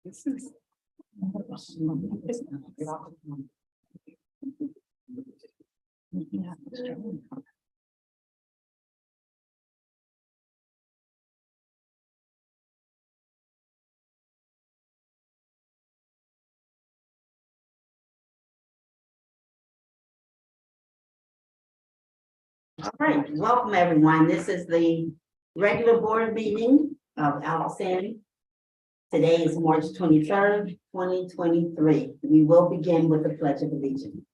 This is. All right, welcome everyone. This is the regular board meeting of ALCOSAN. Today is March 23rd, 2023. We will begin with the Pledge of Allegiance.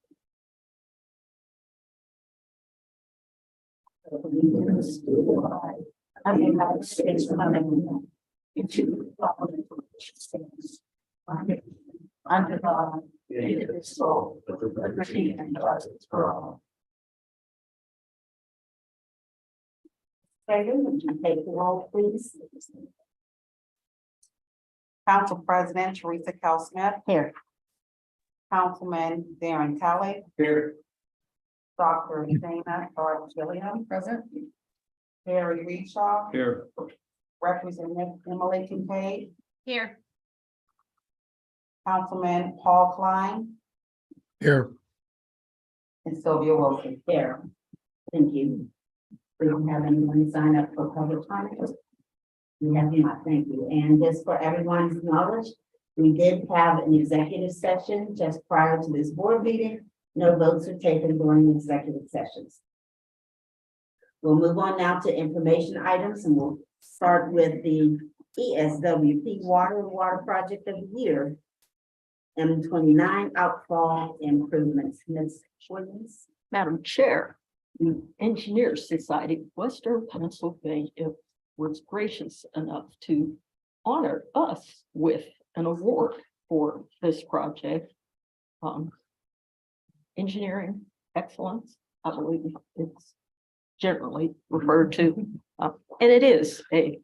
Allegiance to the flag of the United States of America, and to the republic for which it stands, under God, indivisible, with liberty and justice for all. Would you take the roll, please? Council President Teresa Kell Smith, Here. Councilman Darren Kelly, Here. Dr. Dana Gilliam, present. Harry Reedshaw, Here. Representative Emily Kincaid, Here. Councilman Paul Klein, Here. And Sylvia Wilson. Here. Thank you. We don't have anyone sign up for public comment. We have not, thank you. And just for everyone's knowledge, we did have an executive session just prior to this board meeting. No votes are taken during executive sessions. We'll move on now to information items, and we'll start with the ESWP Water Project of the Year, M29 outfall improvements. Ms. Williams. Madam Chair, the Engineers Society of Western Pennsylvania was gracious enough to honor us with an award for this project. Engineering excellence, I believe it's generally referred to, and it is a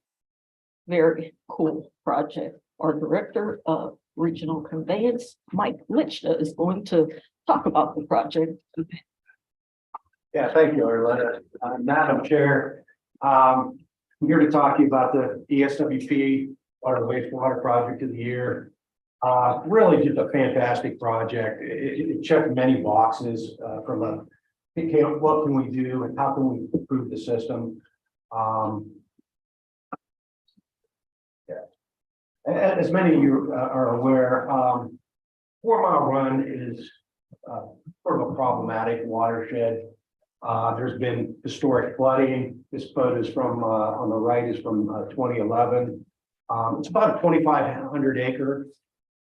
very cool project. Our Director of Regional Conveyance, Mike Lichta, is going to talk about the project. Yeah, thank you, Arletta. Madam Chair, I'm here to talk to you about the ESWP Water Wastewater Project of the Year. Really just a fantastic project. It checked many boxes from what can we do and how can we improve the system. As many of you are aware, 4 Mile Run is sort of a problematic watershed. There's been historic flooding. This photo is from on the right is from 2011. It's about a 2,500 acre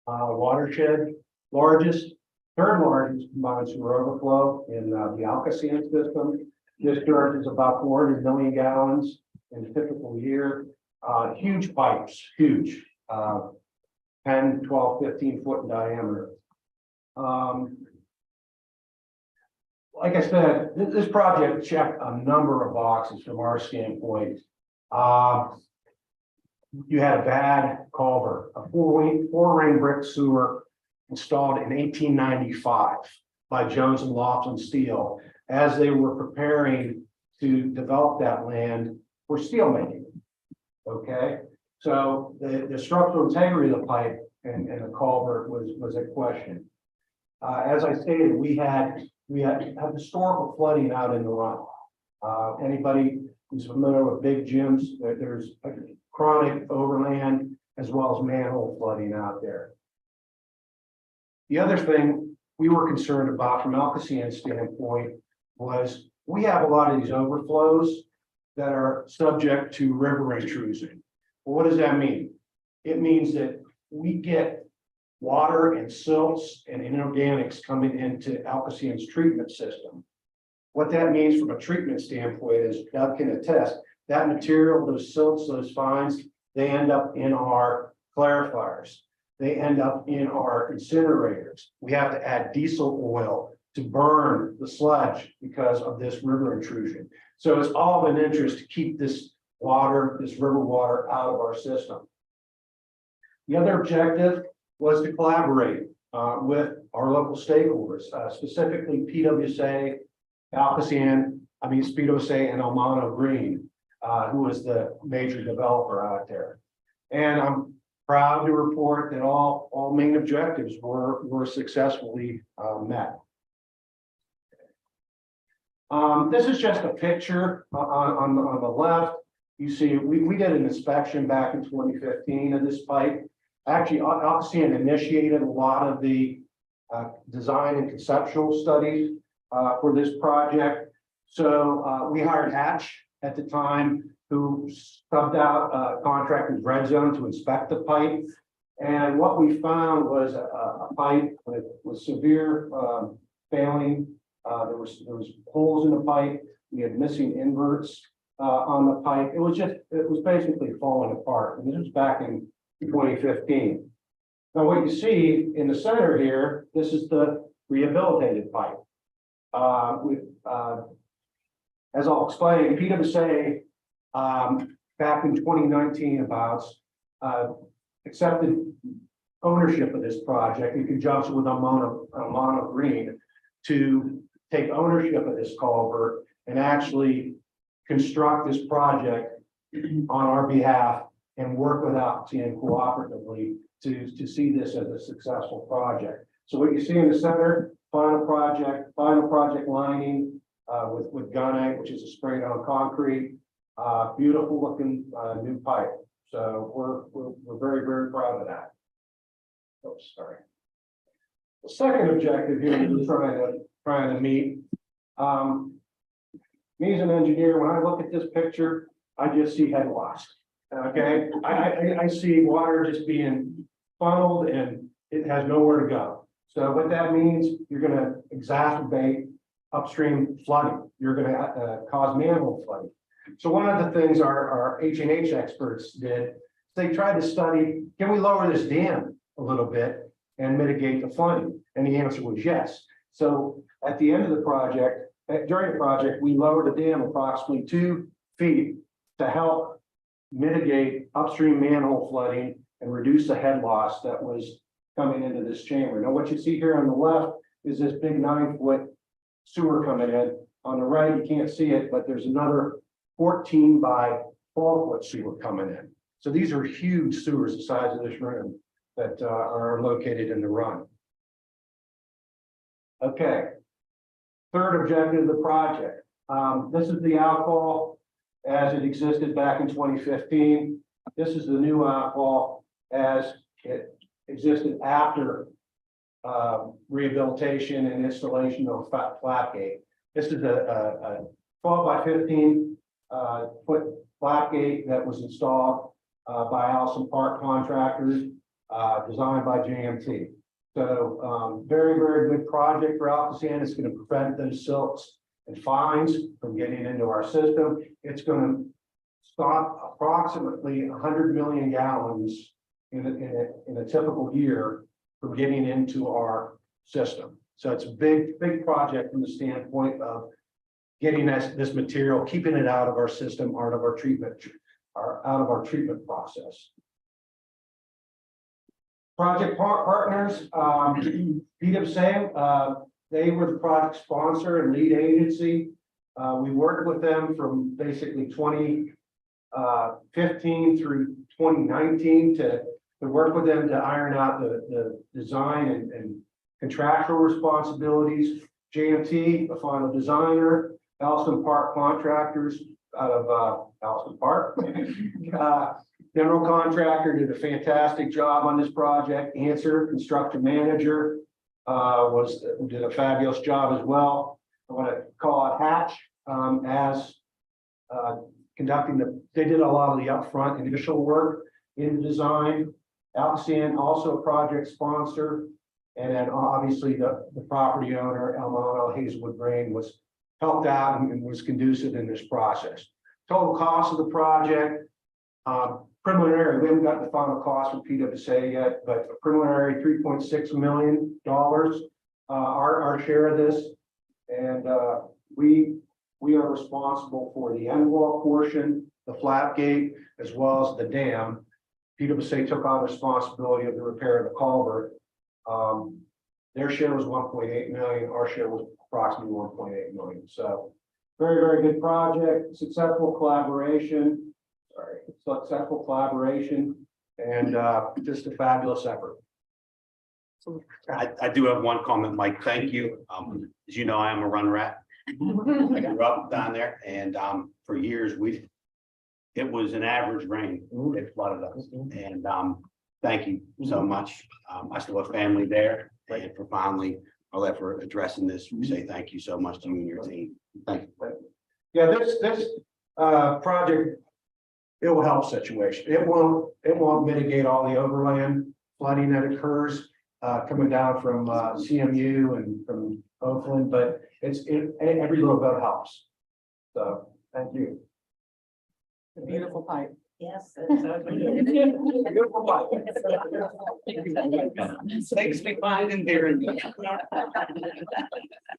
watershed, third largest combined sewer overflow in the ALCOSAN system. Discharge is about 400 million gallons in a typical year. Huge pipes, huge, 10, 12, 15 foot in diameter. Like I said, this project checked a number of boxes from our standpoint. You had a bad culvert, a four-ring brick sewer installed in 1895 by Jones and Lofton Steel as they were preparing to develop that land for steel making. Okay, so the structural integrity of the pipe and the culvert was a question. As I stated, we had historical flooding out in the run. Anybody who's familiar with big gyms, there's a chronic overland as well as manhole flooding out there. The other thing we were concerned about from ALCOSAN's standpoint was we have a lot of these overflows that are subject to river intrusion. Well, what does that mean? It means that we get water and silts and inorganics coming into ALCOSAN's treatment system. What that means from a treatment standpoint is, Doug can attest, that material, those silts, those fines, they end up in our clarifiers. They end up in our incinerators. We have to add diesel oil to burn the sludge because of this river intrusion. So it's all of an interest to keep this water, this river water out of our system. The other objective was to collaborate with our local stakeholders, specifically PwC, PwC and Almano Green, who is the major developer out there. And I'm proud to report that all main objectives were successfully met. This is just a picture on the left. You see, we did an inspection back in 2015 of this pipe. Actually, ALCOSAN initiated a lot of the design and conceptual studies for this project. So we hired Hatch at the time, who subbed out contractor's Red Zone to inspect the pipe. And what we found was a pipe with severe failing. There was holes in the pipe. We had missing inverts on the pipe. It was basically falling apart. And this was back in 2015. Now, what you see in the center here, this is the rehabilitated pipe. As I'll explain, PwC back in 2019 accepted ownership of this project in conjunction with Almano Green to take ownership of this culvert and actually construct this project on our behalf and work with ALCOSAN cooperatively to see this as a successful project. So what you see in the center, final project lining with gunite, which is a sprayed on concrete, beautiful looking new pipe. So we're very, very proud of that. Oh, sorry. The second objective here we're trying to meet. Me as an engineer, when I look at this picture, I just see head loss. Okay, I see water just being funneled and it has nowhere to go. So what that means, you're going to exacerbate upstream flooding. You're going to cause manhole flooding. So one of the things our H&H experts did, they tried to study, can we lower this dam a little bit and mitigate the flooding? And the answer was yes. So at the end of the project, during the project, we lowered the dam approximately 2 feet to help mitigate upstream manhole flooding and reduce the head loss that was coming into this chamber. Now, what you see here on the left is this big 9-foot sewer coming in. On the right, you can't see it, but there's another 14 by 12-foot sewer coming in. So these are huge sewers the size of this room that are located in the run. Okay. Third objective of the project. This is the outfall as it existed back in 2015. This is the new outfall as it existed after rehabilitation and installation of flat gate. This is a 12 by 15 foot flat gate that was installed by Allison Park contractors, designed by JMT. So very, very good project for ALCOSAN. It's going to prevent those silts and fines from getting into our system. It's going to stop approximately 100 million gallons in a typical year from getting into our system. So it's a big, big project from the standpoint of getting this material, keeping it out of our system, out of our treatment process. Project partners, PwC, they were the project sponsor and lead agency. We worked with them from basically 2015 through 2019 to work with them to iron out the design and contractual responsibilities. JMT, the final designer, Allison Park contractors out of Allison Park. General contractor did a fantastic job on this project. Answer, construction manager, did a fabulous job as well. I want to call out Hatch as conducting they did a lot of the upfront initial work in the design. ALCOSAN, also a project sponsor, and then obviously the property owner, Almano Hazelwood Green, was helped out and was conducive in this process. Total cost of the project, preliminary, we haven't got the final cost from PwC yet, but a preliminary $3.6 million, our share of this. And we are responsible for the end wall portion, the flat gate, as well as the dam. PwC took on responsibility of the repair of the culvert. Their share was 1.8 million, our share was approximately 1.8 million. So very, very good project, successful collaboration, and just a fabulous effort. I do have one comment, Mike. Thank you. As you know, I am a run rat. I grew up down there and for years it was an average rain. It flooded us. And thank you so much. I still have family there and profoundly, I'll for addressing this. We say thank you so much to you and your team. Thank you. Yeah, this project, it will help situation. It won't mitigate all the overland flooding that occurs coming down from CMU and from Oakland, but every little bit helps. So thank you. Beautiful pipe. Yes. Beautiful pipe. Thanks for finding here.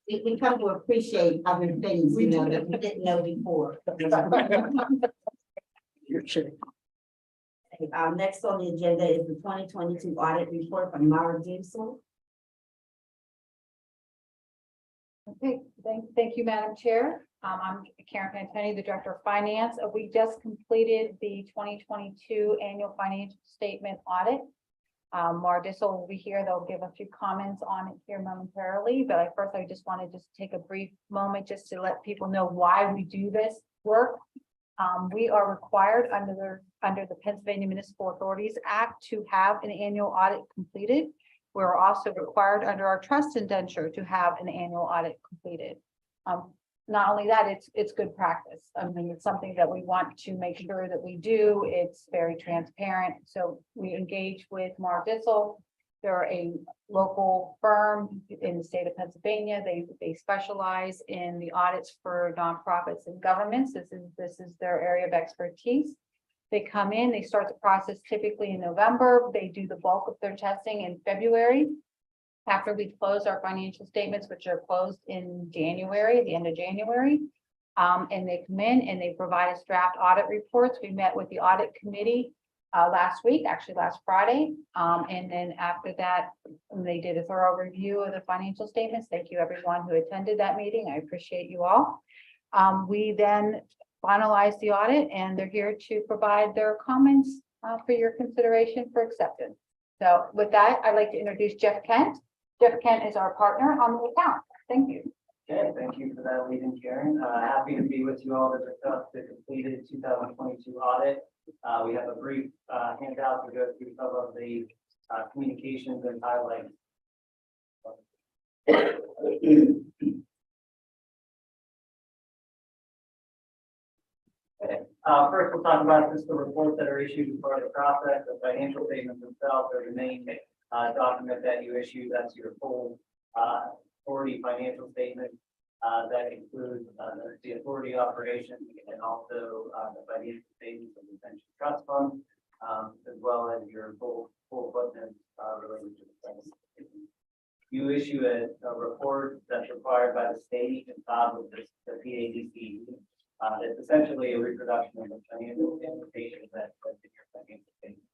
We come to appreciate other things, you know, that we didn't know before. You're sure. Next on the agenda is the 2022 audit report from Mara Diesel. Okay, thank you, Madam Chair. I'm Karen Pantoni, the Director of Finance. We just completed the 2022 annual financial statement audit. Mara Dissel will be here. They'll give a few comments on it here momentarily, but I just want to take a brief moment just to let people know why we do this work. We are required under the Pennsylvania Municipal Authorities Act to have an annual audit completed. We're also required under our trust indenture to have an annual audit completed. Not only that, it's good practice. I mean, it's something that we want to make sure that we do. It's very transparent. So we engage with Mara Dissel. They're a local firm in the state of Pennsylvania. They specialize in the audits for nonprofits and governments. This is their area of expertise. They come in, they start the process typically in November. They do the bulk of their testing in February. After we close our financial statements, which are closed in January, the end of January. And they come in and they provide us draft audit reports. We met with the audit committee last week, actually last Friday. And then after that, they did a thorough review of the financial statements. Thank you everyone who attended that meeting. I appreciate you all. We then finalized the audit and they're here to provide their comments for your consideration for acceptance. So with that, I'd like to introduce Jeff Kent. Jeff Kent is our partner on the account. Thank you. Okay, thank you for that lead in, Karen. Happy to be with you all to discuss the completed 2022 audit. We have a brief handout to go through some of the communications and highlights. First, we'll talk about just the reports that are issued as part of the process. The financial statements themselves are the main document that you issue. That's your full authority financial statement. That includes the authority operation and also the financial statements of the pension trust fund, as well as your full footnotes related to the pension. You issue a report that's required by the state and filed with the PADC. It's essentially a reproduction of the financial implications that in your financial statement.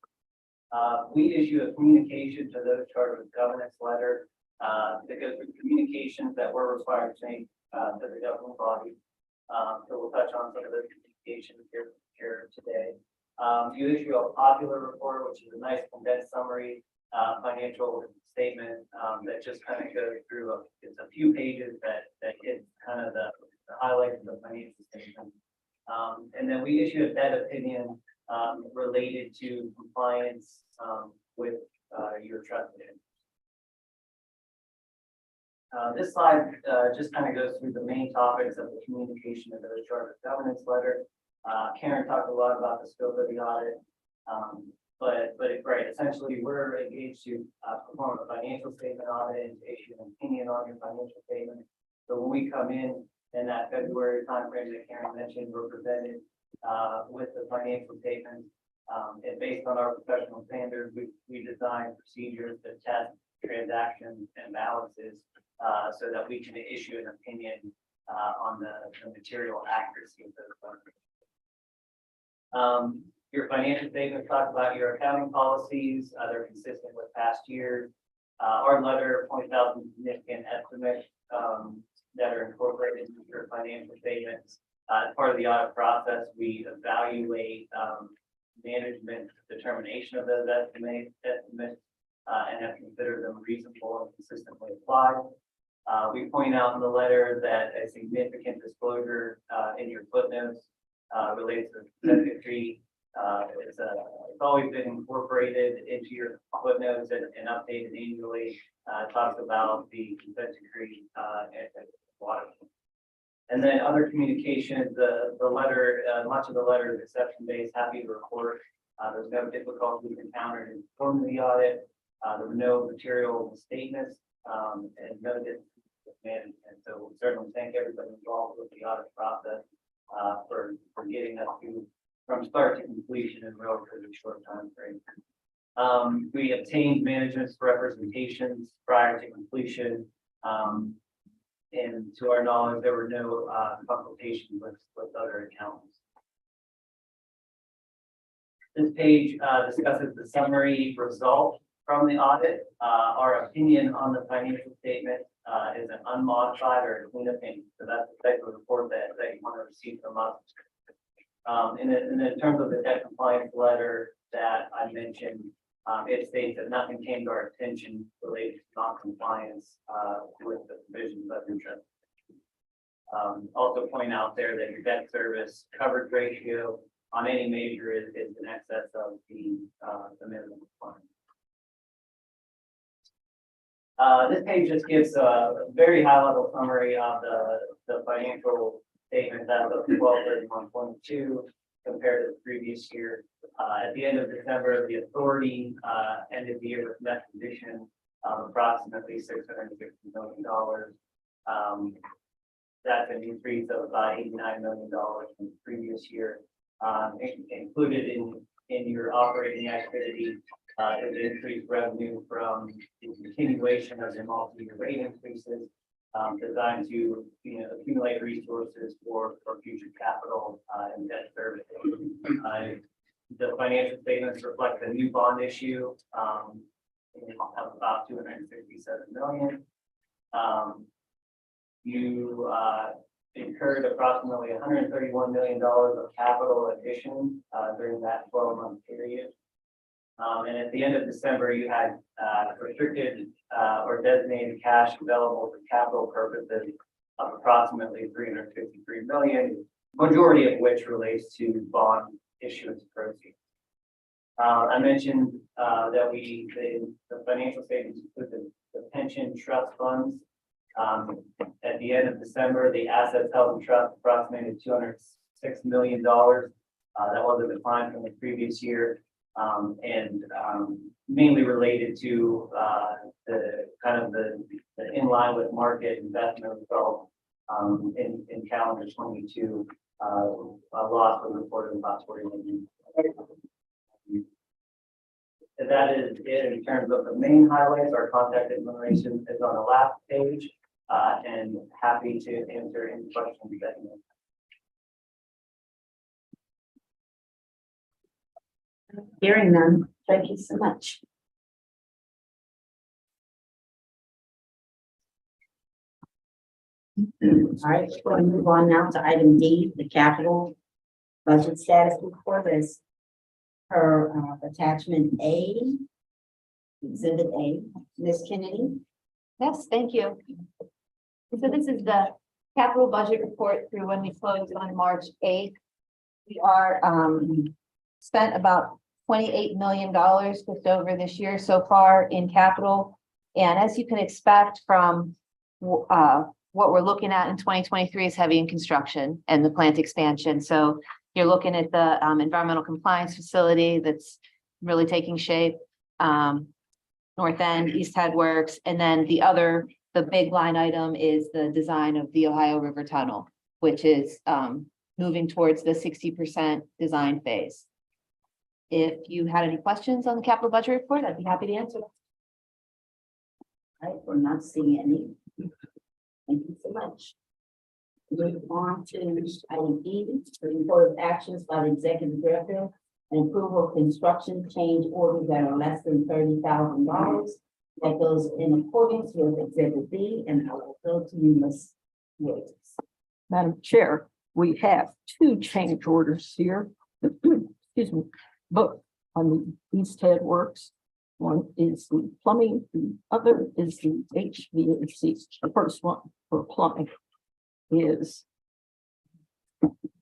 We issue a communication to those charged with governance letter that goes through communications that we're required to make to the government body. So we'll touch on some of those communications here today. You issue a popular report, which is a nice condensed summary financial statement that just kind of goes through it's a few pages that hit kind of the highlights of the financial statement. And then we issue a debt opinion related to compliance with your trust. This slide just kind of goes through the main topics of the communication of the charter governance letter. Karen talked a lot about the scope of the audit, but right, essentially we're engaged to perform a financial statement audit and to issue an opinion on your financial statement. So when we come in that February timeframe that Karen mentioned, we're presented with the financial statements. And based on our professional standards, we design procedures to test transactions and balances so that we can issue an opinion on the material accuracy of those funds. Your financial statements talk about your accounting policies. They're consistent with past years. Our letter points out some significant estimates, that are incorporated into your financial statements. As part of the audit process, we evaluate, management determination of those estimates, and have considered them reasonable and consistently applied. We point out in the letter that a significant disclosure, in your footnotes, relates to the consent decree. It's always been incorporated into your footnotes and updated annually. It talks about the consent decree, and water. And then other communications, the letter, much of the letter is exception based. Happy to report, there's no difficulties encountered in performing the audit. There were no material misstatements, and no management. So we certainly thank everybody involved with the audit process, for getting us from start to completion in a relatively short time frame. We obtained management's representations prior to completion. And to our knowledge, there were no consultations with other accountants. This page discusses the summary result from the audit. Our opinion on the financial statement is an unmodified or a clean opinion. So that's the type of report that you want to receive from us. And in terms of the debt compliance letter that I mentioned, it states that nothing came to our attention related to non-compliance with the provisions of interest. Also point out there that your debt service coverage ratio on any major is in excess of the minimum requirement. This page just gives a very high-level summary of the financial statements as of 12/31/22 compared to the previous year. At the end of December, the authority ended the year with net position of approximately $660 million. That's an increase of about $89 million from the previous year. Included in your operating activity is increased revenue from the continuation of the multi-year rate increases, designed to accumulate resources for future capital and debt service. The financial statements reflect a new bond issue of about $267 million. You incurred approximately $131 million of capital addition during that 12-month period. And at the end of December, you had restricted or designated cash available for capital purposes of approximately $353 million, majority of which relates to bond issuance proceeds. I mentioned that the financial statements include the pension trust funds. At the end of December, the assets held in trust approximated $206 million. That was a decline from the previous year, and mainly related to the in line with market investment results. In calendar 22, a loss was reported of about $40 million. That is it in terms of the main highlights. Our contact information is on the last page, and happy to answer any questions that you have. Hearing none, thank you so much. All right, we're going to move on now to item D, the capital budget status report is per attachment A, exhibit A. Ms. Kennedy? Yes, thank you. So this is the capital budget report through when we closed on March 8th. We are spent about $28 million just over this year so far in capital. And as you can expect from what we're looking at in 2023 is heavy in construction and the plant expansion. So you're looking at the environmental compliance facility that's really taking shape. North End, East Head Works, and then the big line item is the design of the Ohio River Tunnel, which is moving towards the 60% design phase. If you had any questions on the capital budget report, I'd be happy to answer them. All right, we're not seeing any. Thank you so much. Move on to item E, the report of actions by the executive director and approval of construction change orders that are less than $30,000. that goes in accordance with Exhibit B, and I will go to you, Ms. Williams. Madam Chair, we have two change orders here. Excuse me, both on the East Head Works. One is the plumbing, the other is the HVAC. The first one for plumbing is,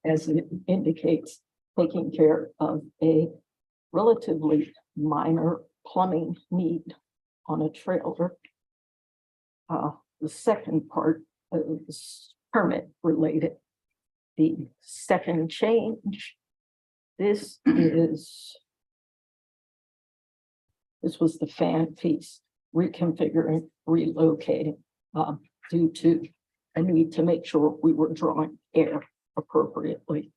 as it indicates, taking care of a relatively minor plumbing need on a trailer. The second part is permit related. The second change, this was the fan piece, reconfiguring, relocating, due to a need to make sure we were drawing air appropriately.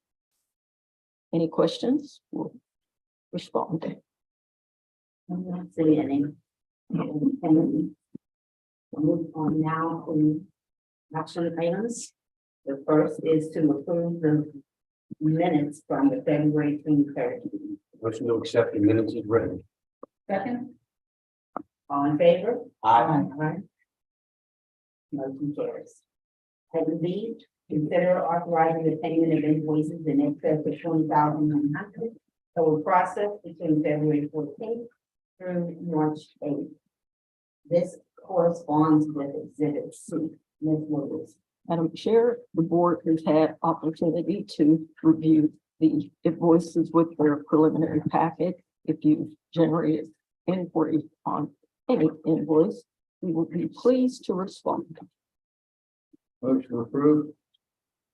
Any questions? We'll respond. I'm not seeing any. And we'll move on now to action items. The first is to approve the minutes from the February 23rd. Motion to accept the minutes is written. Second. All in favor? Aye. Aye. Motion carries. Item B, consider authorizing the payment of invoices in excess of $20,100 that were processed between February 14th through March 8th. This corresponds with Exhibit C. Ms. Williams. Madam Chair, the board has had opportunity to review the invoices with their preliminary packet. If you generated inquiry on any invoice, we will be pleased to respond. Motion approved.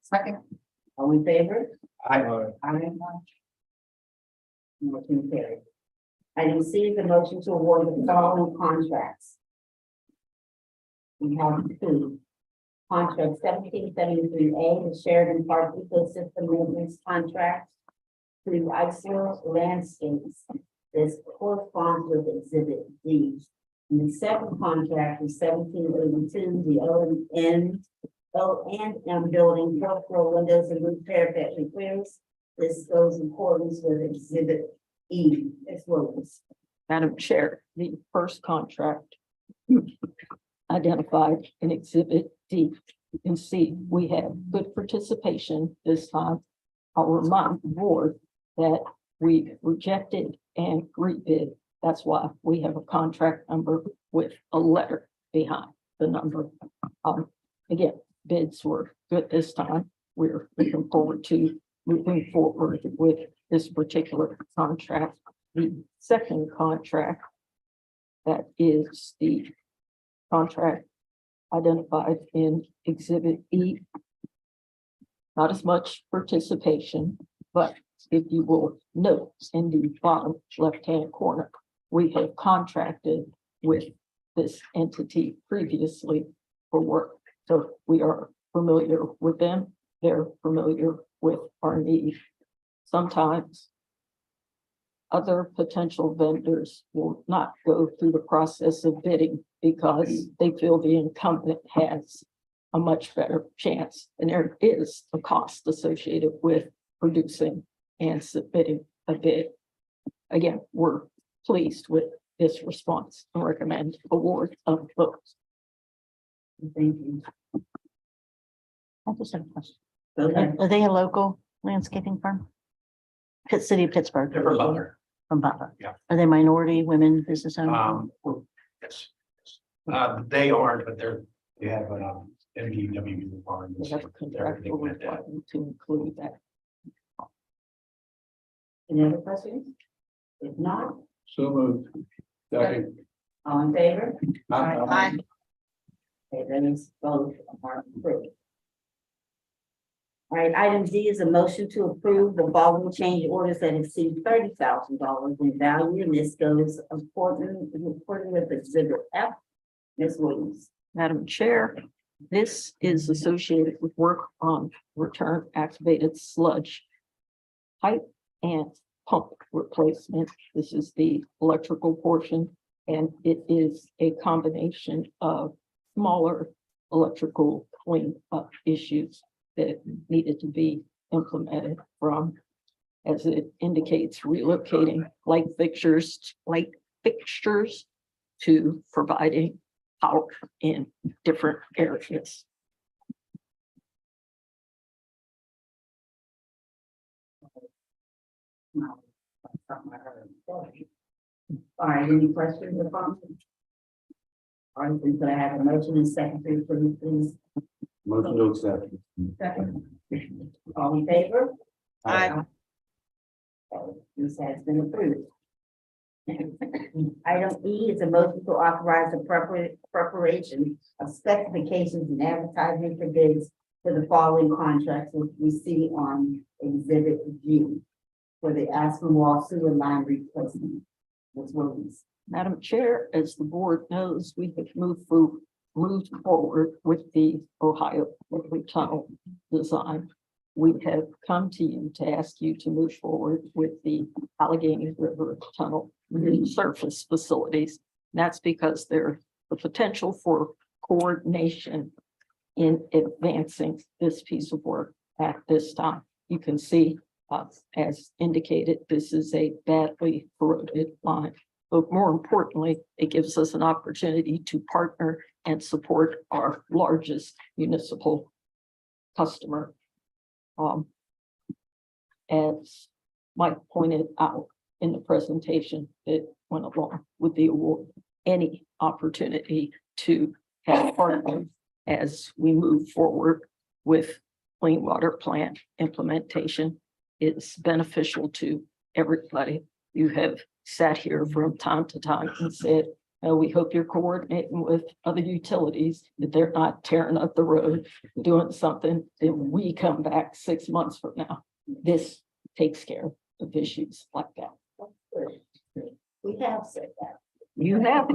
Second. All in favor? Aye. Aye. Motion carried. Item C is a motion to award the following contracts. We have two. Contract 1773A, the Sheridan Park Ecosystem Maintenance Contract to Icefield Landscapes. This corresponds with Exhibit D. And the second contract is 1782, the O&M Building, fourth floor windows and roof parapet repairs. This goes in accordance with Exhibit E. Ms. Williams. Madam Chair, the first contract identified in Exhibit D. You can see we have good participation this time. I'll remind the board that we rejected and rebid. That's why we have a contract number with a letter behind the number. Again, bids were good this time. We're looking forward to moving forward with this particular contract. The second contract, that is the contract identified in Exhibit E. Not as much participation, but if you will note in the bottom left-hand corner, we have contracted with this entity previously for work. So we are familiar with them. They're familiar with our need. Sometimes other potential vendors will not go through the process of bidding because they feel the incumbent has a much better chance. And there is a cost associated with producing and submitting a bid. Again, we're pleased with this response and recommend award of both. Thank you. I just have a question. Go ahead. Are they a local landscaping firm? City of Pittsburgh. They're from Butler. From Butler. Yeah. Are they minority women business owners? Yes. They aren't, but they have MDW We farms. have a contractual requirement to include that. Any other questions? If not, So moved. Second. all in favor? Aye. Okay, then it's both are approved. All right, item D is a motion to approve the following change orders that exceed $30,000 in value, and this goes according with Exhibit F. Ms. Williams. Madam Chair, this is associated with work on return activated sludge pipe and pump replacement. This is the electrical portion, and it is a combination of smaller electrical cleanup issues that needed to be implemented from, as it indicates, relocating light fixtures to providing power in different areas. No, that's something I heard. All right, any questions or comments? All right, then could I have a motion and second, please? Motion to accept. Second. All in favor? Aye. Okay, this has been approved. Item E is a motion to authorize the preparation of specifications and advertising for bids for the following contracts, which we see on Exhibit G for the Aspen Wall Sewer Line replacement. Ms. Williams. Madam Chair, as the board knows, we have moved forward with the Ohio River Tunnel design. We have come to you to ask you to move forward with the Allegheny River Tunnel surface facilities. And that's because there's the potential for coordination in advancing this piece of work at this time. You can see, as indicated, this is a badly corroded line. But more importantly, it gives us an opportunity to partner and support our largest municipal customer. As Mike pointed out in the presentation that went along with the award, any opportunity to have partners as we move forward with clean water plant implementation is beneficial to everybody. You have sat here from time to time and said, we hope you're coordinating with other utilities, that they're not tearing up the road, doing something, that we come back 6 months from now. This takes care of issues like that. We have said that. You have.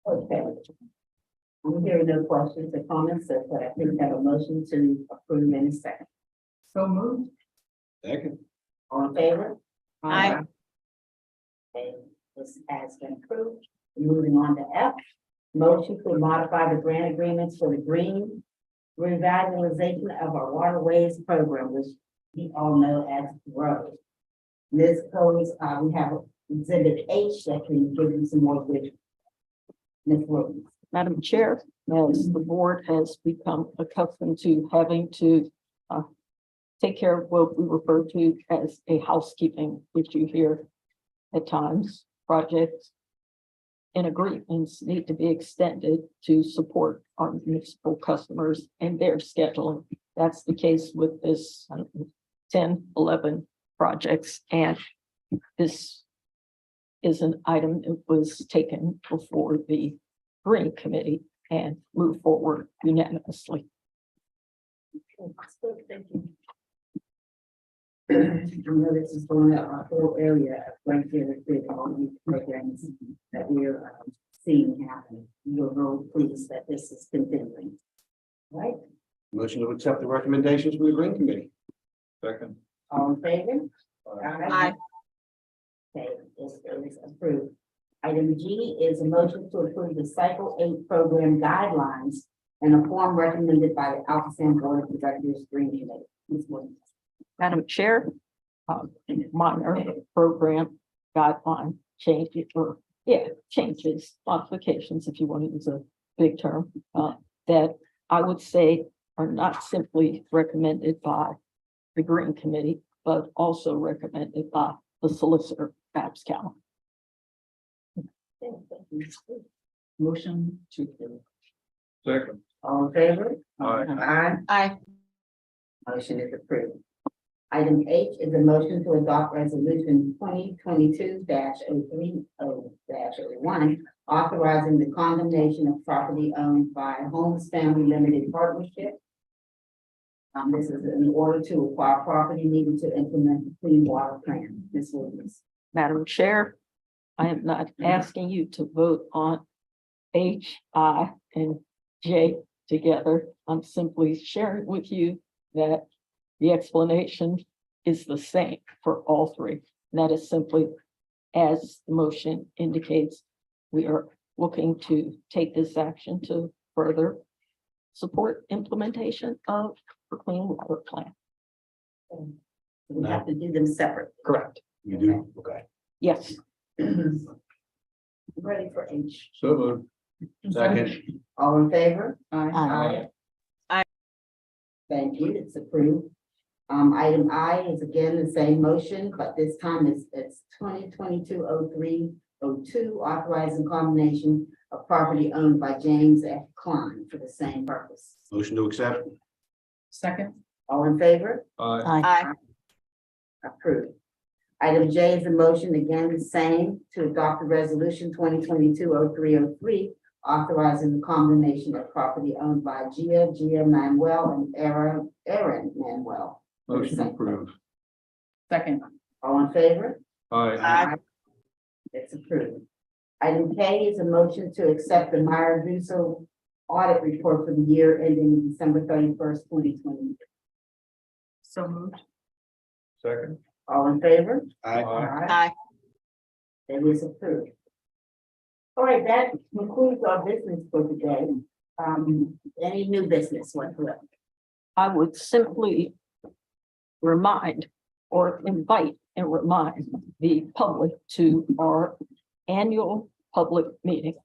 Okay. I'm hearing no questions or comments, so I think have a motion to approve in a second. So moved. Second. All in favor? Aye. Okay, this has been approved. Moving on to F, motion to modify the grant agreements for the green revitalization of our waterways program, which we all know as GROW. This goes, we have Exhibit H that can give you some more visual. Ms. Williams. Madam Chair, as the board has become accustomed to having to take care of what we refer to as a housekeeping issue here at times, projects and agreements need to be extended to support our municipal customers and their scheduling. That's the case with this 10, 11 projects, and this is an item that was taken before the Green Committee and moved forward unanimously. Thank you. I know this is going up our whole area right here with all these programs that we're seeing happen. We're real pleased that this is continuing. Right? Motion to accept the recommendations from the Green Committee. Second. All in favor? Aye. Okay, this is approved. Item G is a motion to approve the Cycle 8 program guidelines and a form recommended by the ALCOSAN Board of Directors Green Committee. Ms. Williams. Madam Chair, minor program guideline changes, or changes, modifications, if you want to use a big term, that I would say are not simply recommended by the Green Committee, but also recommended by the solicitor, Babs County. Motion to approve. Second. All in favor? Aye. Aye. Motion is approved. Item H is a motion to adopt resolution 2022-030-01, authorizing the condemnation of property owned by Homes Family Limited Partnership. This is in order to acquire property needed to implement the clean water plan. Ms. Williams. Madam Chair, I am not asking you to vote on H, I, and J together. I'm simply sharing with you that the explanation is the same for all three. And that is simply, as the motion indicates, we are looking to take this action to further support implementation of the clean water plan. We have to do them separate. Correct. You do? Okay. Yes. Ready for H. So moved. Second. All in favor? Aye. Thank you, it's approved. Item I is again the same motion, but this time it's 2022-03-02, authorizing combination of property owned by James F. Klein for the same purpose. Motion to accept. Second. All in favor? Aye. Aye. Approved. Item J is a motion, again, the same, to adopt the resolution 2022-03-03, authorizing the combination of property owned by Gia Manuel, and Aaron Manuel. Motion approved. Second. All in favor? Aye. It's approved. Item K is a motion to accept the Meyer Russo audit report for the year ending December 31st, 2020. So moved. Second. All in favor? Aye. Aye. It is approved. All right, that concludes our business for today. Any new business whatsoever? I would simply remind or invite and remind the public to our annual public meeting.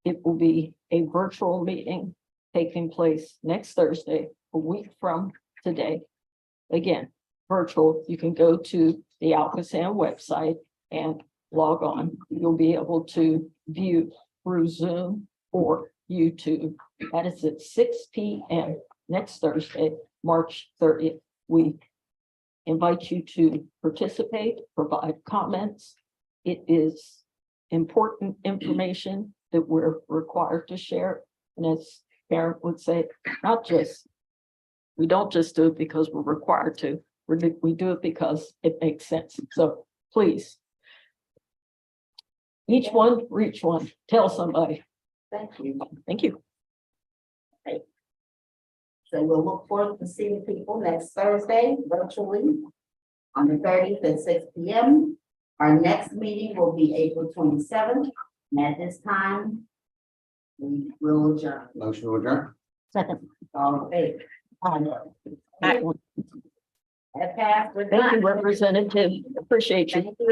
It will be a virtual meeting taking place next Thursday, a week from today. Again, virtual, you can go to the ALCOSAN website and log on. You'll be able to view through Zoom or YouTube. That is at 6 p.m. next Thursday, March 30th. We invite you to participate, provide comments. It is important information that we're required to share. And as Karen would say, we don't just do it because we're required to. We do it because it makes sense. So please, each one, reach one, tell somebody. Thank you. Thank you. So we'll look forward to seeing people next Thursday virtually on the 30th at 6 p.m. Our next meeting will be April 27th. And at this time, we will adjourn. Motion to adjourn. Second. All in favor? Thank That passed. We're you, done. Representative. Appreciate you. Thank you.